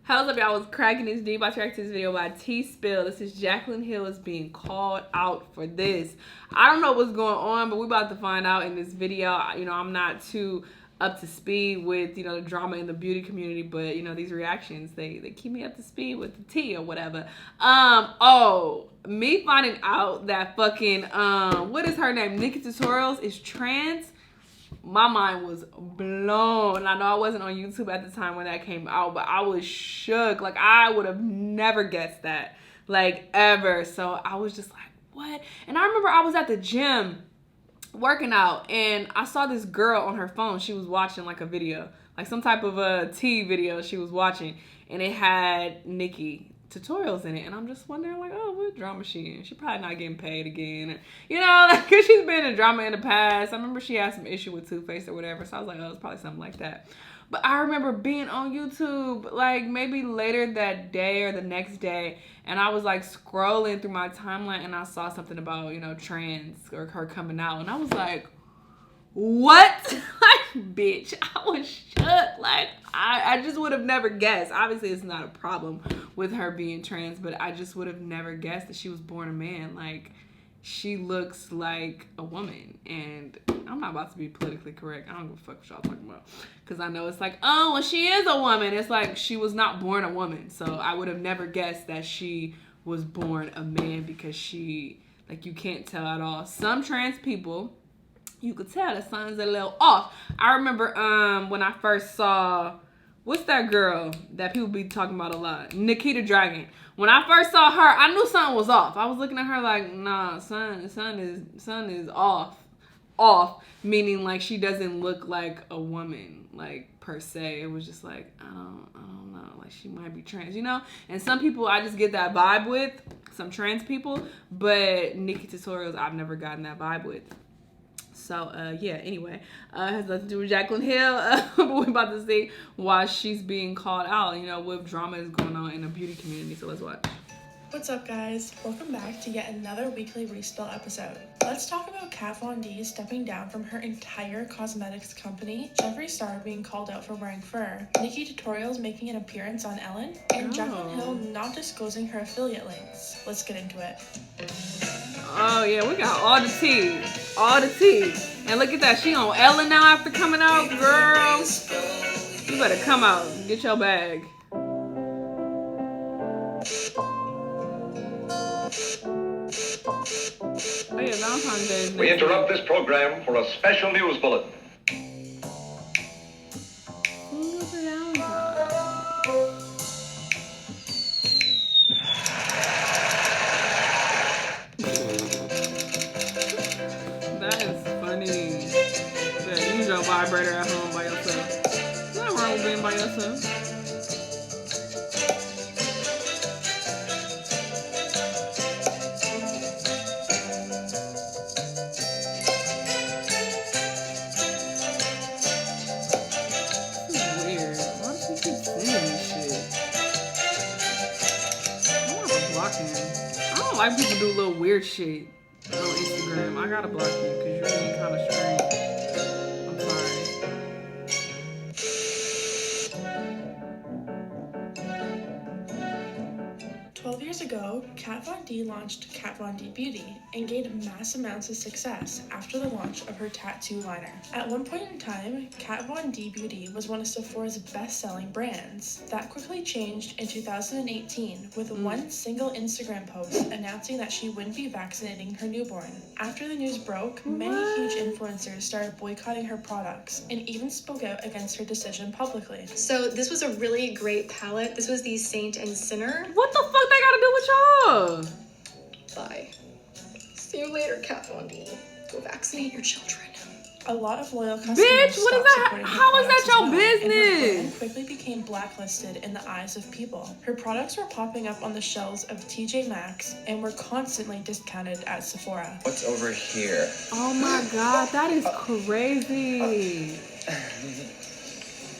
How's up, y'all? I was cracking this deep. I tracked this video by T-Spill. This is Jaclyn Hill is being called out for this. I don't know what's going on, but we're about to find out in this video. You know, I'm not too up to speed with, you know, the drama in the beauty community, but, you know, these reactions, they keep me up to speed with the tea or whatever. Me finding out that fucking, what is her name? NikkiTutorials is trans. My mind was blown. I know I wasn't on YouTube at the time when that came out, but I was shook. Like, I would have never guessed that, like, ever. So I was just like, what? And I remember I was at the gym working out, and I saw this girl on her phone. She was watching, like, a video, like some type of a tea video she was watching, and it had NikkiTutorials in it. And I'm just wondering, like, oh, what drama she in? She probably not getting paid again. You know, like, because she's been in drama in the past. I remember she had some issue with Too-Faced or whatever. So I was like, oh, it's probably something like that. But I remember being on YouTube, like, maybe later that day or the next day, and I was, like, scrolling through my timeline, and I saw something about, you know, trans or her coming out. And I was like, what? Like, bitch, I was shook. Like, I just would have never guessed. Obviously, it's not a problem with her being trans, but I just would have never guessed that she was born a man. Like, she looks like a woman. And I'm not about to be politically correct. I don't give a fuck what y'all talking about. Because I know it's like, oh, well, she is a woman. It's like she was not born a woman. So I would have never guessed that she was born a man, because she, like, you can't tell at all. Some trans people, you could tell that something's a little off. I remember when I first saw, what's that girl that people be talking about a lot? NikkiTutorials. When I first saw her, I knew something was off. I was looking at her like, nah, son is off. Off, meaning like she doesn't look like a woman, like, per se. It was just like, I don't know, like, she might be trans, you know? And some people I just get that vibe with, some trans people, but NikkiTutorials I've never gotten that vibe with. So, yeah, anyway, it has nothing to do with Jaclyn Hill, but we're about to see why she's being called out, you know, what drama is going on in the beauty community. So let's watch. What's up, guys? Welcome back to yet another weekly Respill episode. Let's talk about Kat Von D stepping down from her entire cosmetics company, Jeffree Star being called out for wearing fur, NikkiTutorials making an appearance on Ellen, and Jaclyn Hill not disclosing her affiliate links. Let's get into it. Oh, yeah, we got all the tea. All the tea. And look at that. She on Ellen now after coming out, girl. You better come out. Get your bag. Oh, yeah, Valentine's Day is next. We interrupt this program for a special news bulletin. That is funny. Yeah, use your vibrator at home by yourself. There's nothing wrong with being by yourself. I don't like people do little weird shit on Instagram. I gotta block you because you're being kind of strange. I'm sorry. 12 years ago, Kat Von D launched Kat Von D Beauty and gained mass amounts of success after the launch of her tattoo liner. At one point in time, Kat Von D Beauty was one of Sephora's best-selling brands. That quickly changed in 2018 with one single Instagram post announcing that she wouldn't be vaccinating her newborn. After the news broke, many huge influencers started boycotting her products and even spoke out against her decision publicly. So this was a really great palette. This was the Saint and Sinner. What the fuck they gotta do with y'all? Bye. See you later, Kat Von D. Go vaccinate your children. A lot of loyal customers Bitch, what is that? supporting her How is that products your as well, and her business? brand quickly became blacklisted in the eyes of people. Her products were popping up on the shelves of TJ Maxx and were constantly discounted at Sephora. What's over here? Oh my god, that is crazy.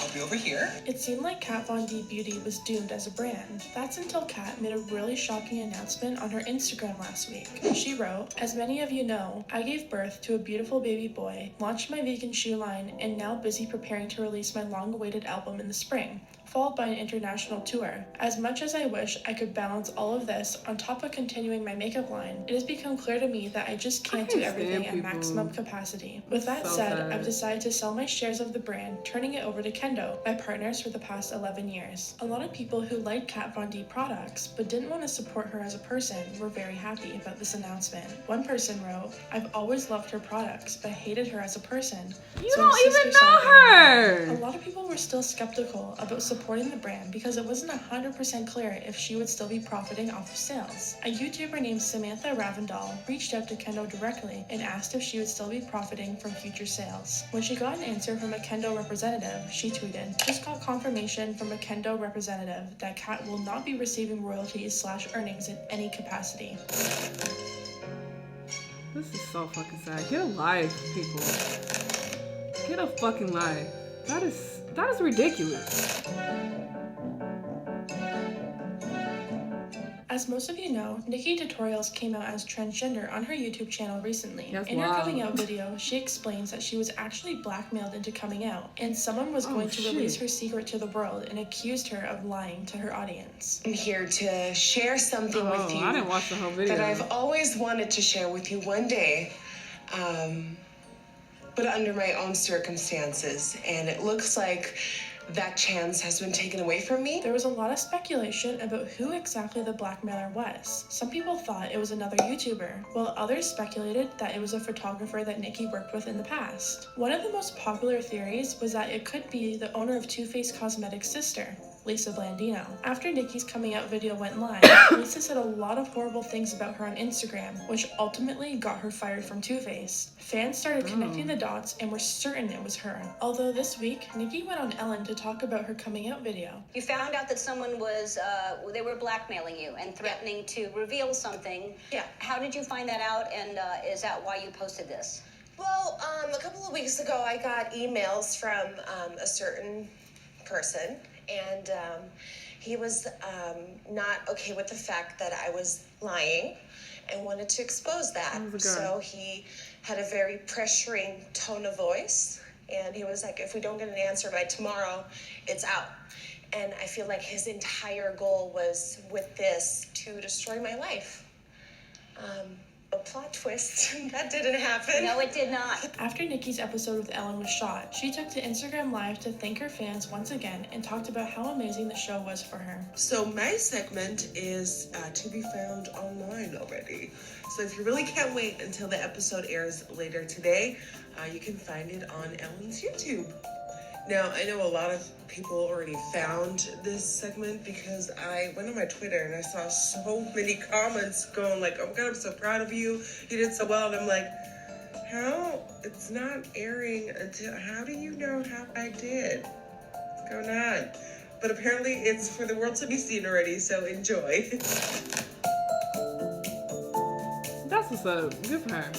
I'll be over here. It seemed like Kat Von D Beauty was doomed as a brand. That's until Kat made a really shocking announcement on her Instagram last week. She wrote, "As many of you know, I gave birth to a beautiful baby boy, launched my vegan shoe line, and now busy preparing to release my long-awaited album in the spring. followed by an international tour. As much as I wish I could balance all of this on top of continuing my makeup line, it has become clear to me that I just can't do everything at maximum capacity. With that said, I've decided to sell my shares of the brand, turning it over to Kendo, my partners for the past 11 years. A lot of people who liked Kat Von D products but didn't want to support her as a person were very happy about this announcement. One person wrote, "I've always loved her products but hated her as a person." You don't even know her! A lot of people were still skeptical about supporting the brand because it wasn't 100% clear if she would still be profiting off of sales. A YouTuber named Samantha Ravindal reached out to Kendo directly and asked if she would still be profiting from future sales. When she got an answer from a Kendo representative, she tweeted, "Just got confirmation from a Kendo representative that Kat will not be receiving royalties/earnings in any capacity." This is so fucking sad. Get a life, people. Get a fucking life. That is ridiculous. As most of you know, NikkiTutorials came out as transgender on her YouTube channel recently. That's In her wild. coming out video, she explains that she was actually blackmailed into coming out, and someone was going to release her secret to the world and accused her of lying to her audience. I'm here to share something with you I didn't watch the whole video. that I've always wanted to share with you one day, but under my own circumstances, and it looks like that chance has been taken away from me. There was a lot of speculation about who exactly the blackmailer was. Some people thought it was another YouTuber, while others speculated that it was a photographer that Nikki worked with in the past. One of the most popular theories was that it could be the owner of Too Faced Cosmetics' sister, Lisa Blandino. After Nikki's coming out video went live, Lisa said a lot of horrible things about her on Instagram, which ultimately got her fired from Too Faced. Fans started connecting the dots and were certain it was her. Although this week, Nikki went on Ellen to talk about her coming out video. You found out that someone was, they were blackmailing you and threatening to reveal something. Yeah. How did you find that out, and is that why you posted this? Well, a couple of weeks ago, I got emails from a certain person, and he was not okay with the fact that I was lying and wanted to expose that. So he had a very pressuring tone of voice, and he was like, if we don't get an answer by tomorrow, it's out. And I feel like his entire goal was with this to destroy my life. A plot twist. That didn't happen. No, it did not. After Nikki's episode with Ellen was shot, she took to Instagram Live to thank her fans once again and talked about how amazing the show was for her. So my segment is to be found online already. So if you really can't wait until the episode airs later today, you can find it on Ellen's YouTube. Now, I know a lot of people already found this segment because I went on my Twitter and I saw so many comments going like, oh my God, I'm so proud of you. You did so well. And I'm like, how? It's not airing until, how do you know how I did? What's going on? But apparently it's for the world to be seen already, so enjoy. That's what's up. Good for her.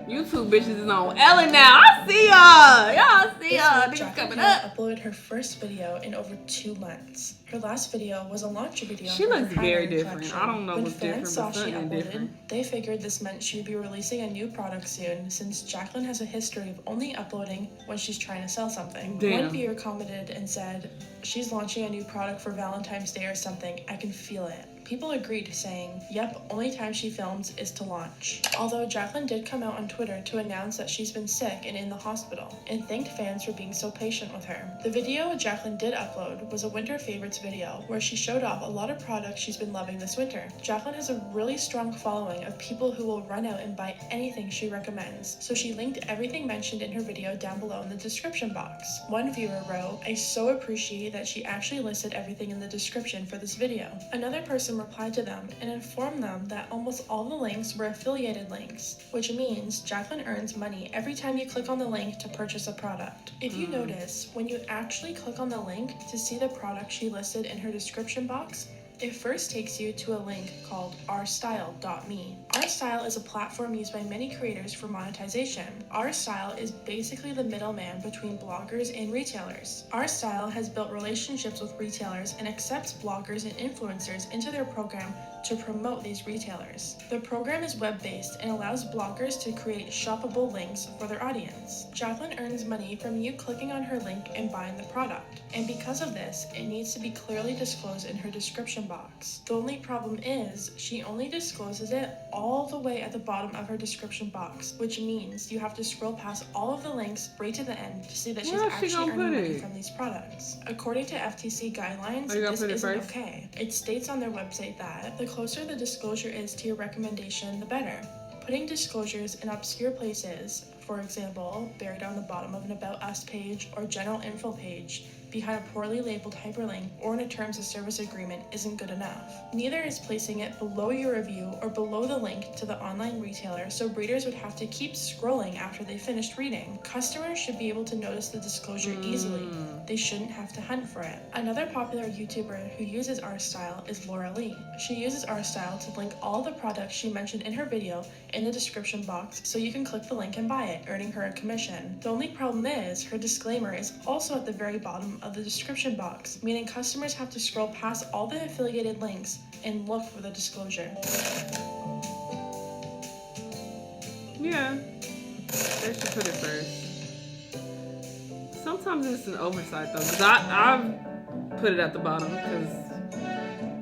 YouTube bitches is on Ellen now. I see y'all. Y'all see y'all. Niggas coming up. Uploaded her first video in over 2 months. Her last video was a launch video. She for her looks very highlighter different. collection. I don't know when what's fans different, saw but she something uploaded, different. they figured this meant she would be releasing a new product soon, since Jaclyn has a history of only uploading when she's trying to sell something. Damn. One viewer commented and said, "She's launching a new product for Valentine's Day or something. I can feel it." People agreed, saying, "Yep, only time she films is to launch." Although Jaclyn did come out on Twitter to announce that she's been sick and in the hospital, and thanked fans for being so patient with her. The video Jaclyn did upload was a winter favorites video, where she showed off a lot of products she's been loving this winter. Jaclyn has a really strong following of people who will run out and buy anything she recommends, so she linked everything mentioned in her video down below in the description box. One viewer wrote, "I so appreciate that she actually listed everything in the description for this video." Another person replied to them and informed them that almost all the links were affiliated links, which means Jaclyn earns money every time you click on the link to purchase a product. If you notice, when you actually click on the link to see the product she listed in her description box, it first takes you to a link called ourstyle.me. Ourstyle is a platform used by many creators for monetization. Ourstyle is basically the middleman between bloggers and retailers. Ourstyle has built relationships with retailers and accepts bloggers and influencers into their program to promote these retailers. The program is web-based and allows bloggers to create shoppable links for their audience. Jaclyn earns money from you clicking on her link and buying the product, and because of this, it needs to be clearly disclosed in her description box. The only problem is, she only discloses it all the way at the bottom of her description box, which means you have to scroll past all of the links right to the end to see that she's actually earning money from these products. According to FTC guidelines, this isn't okay. It states on their website that the closer the disclosure is to your recommendation, the better. Putting disclosures in obscure places, for example, buried on the bottom of an About Us page or general info page, behind a poorly labeled hyperlink or in a terms of service agreement isn't good enough. Neither is placing it below your review or below the link to the online retailer, so readers would have to keep scrolling after they finished reading. Customers should be able to notice the disclosure easily. They shouldn't have to hunt for it. Another popular YouTuber who uses our style is Laura Lee. She uses our style to link all the products she mentioned in her video in the description box so you can click the link and buy it, earning her a commission. The only problem is her disclaimer is also at the very bottom of the description box, meaning customers have to scroll past all the affiliated links and look for the disclosure. Yeah, they should put it first. Sometimes it's an oversight though, because I've put it at the bottom because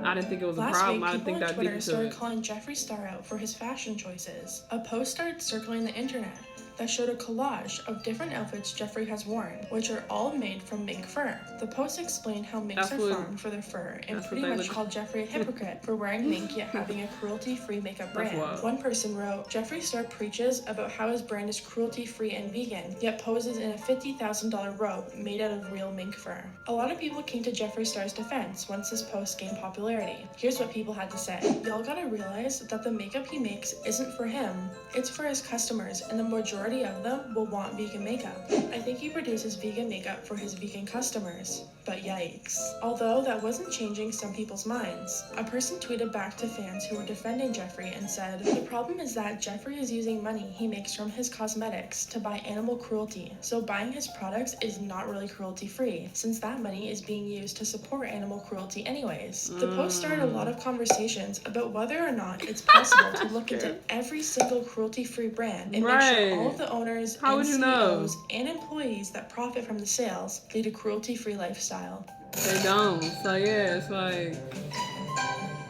I didn't think it was a problem. I didn't think that deep into it. Twitter started calling Jeffree Star out for his fashion choices. A post started circling the internet that showed a collage of different outfits Jeffree has worn, which are all made from mink fur. The post explained how minks are farmed for their fur and pretty much called Jeffree a hypocrite for wearing mink yet having a cruelty-free makeup brand. One person wrote, Jeffree Star preaches about how his brand is cruelty-free and vegan, yet poses in a $50,000 robe made out of real mink fur. A lot of people came to Jeffree Star's defense once this post gained popularity. Here's what people had to say. Y'all gotta realize that the makeup he makes isn't for him, it's for his customers, and the majority of them will want vegan makeup. I think he produces vegan makeup for his vegan customers, but yikes. Although that wasn't changing some people's minds. A person tweeted back to fans who were defending Jeffree and said, the problem is that Jeffree is using money he makes from his cosmetics to buy animal cruelty, so buying his products is not really cruelty-free, since that money is being used to support animal cruelty anyways. The post started a lot of conversations about whether or not it's possible to look into every single cruelty-free brand and make sure all of the owners and CEOs and employees that profit from the sales lead a cruelty-free lifestyle. They don't. So yeah, it's like,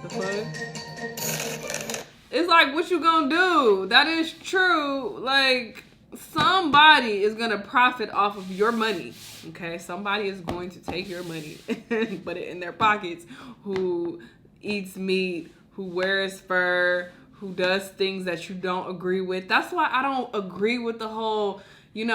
the fuck? It's like, what you gonna do? That is true. Like, somebody is gonna profit off of your money. Okay, somebody is going to take your money and put it in their pockets, who eats meat, who wears fur, who does things that you don't agree with. That's why I don't agree with the whole,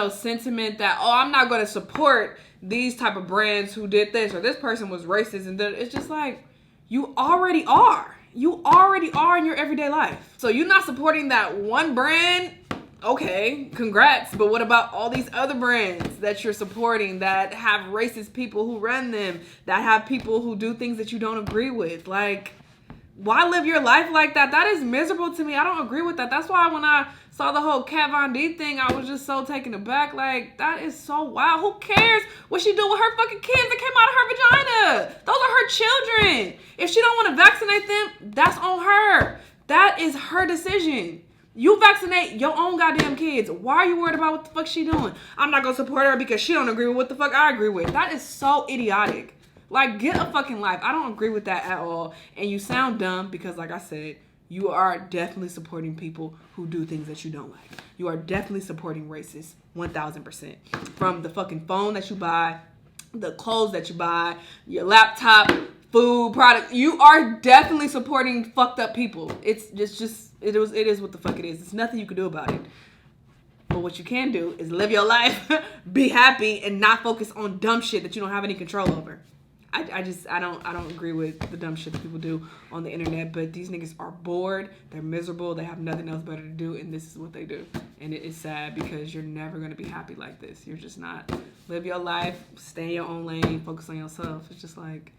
sentiment that, oh, I'm not going to support these type of brands who did this, or this person was racist. And it's just like, you already are. You already are in your everyday life. So you're not supporting that one brand. Okay, congrats. But what about all these other brands that you're supporting that have racist people who run them, that have people who do things that you don't agree with? Like, why live your life like that? That is miserable to me. I don't agree with that. That's why when I saw the whole Kat Von D thing, I was just so taken aback. Like, that is so wild. Who cares what she do with her fucking kids that came out of her vagina? Those are her children. If she don't want to vaccinate them, that's on her. That is her decision. You vaccinate your own goddamn kids. Why are you worried about what the fuck she doing? I'm not going to support her because she don't agree with what the fuck I agree with. That is so idiotic. Like, get a fucking life. I don't agree with that at all. And you sound dumb because, like I said, you are definitely supporting people who do things that you don't like. You are definitely supporting racists, 1000%. From the fucking phone that you buy, the clothes that you buy, your laptop, food, product. You are definitely supporting fucked up people. It is what the fuck it is. There's nothing you can do about it. But what you can do is live your life, be happy, and not focus on dumb shit that you don't have any control over. I don't agree with the dumb shit that people do on the internet, but these niggas are bored, they're miserable, they have nothing else better to do, and this is what they do. And it is sad because you're never gonna be happy like this. You're just not. Live your life, stay in your own lane, focus on yourself. It's just like,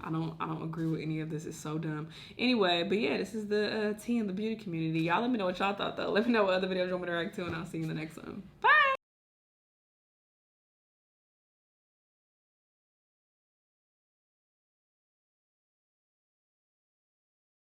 I don't agree with any of this. It's so dumb. Anyway, but yeah, this is the tea in the beauty community. Y'all let me know what y'all thought though. Let me know what other videos you want me to react to, and I'll see you in the next one. Bye!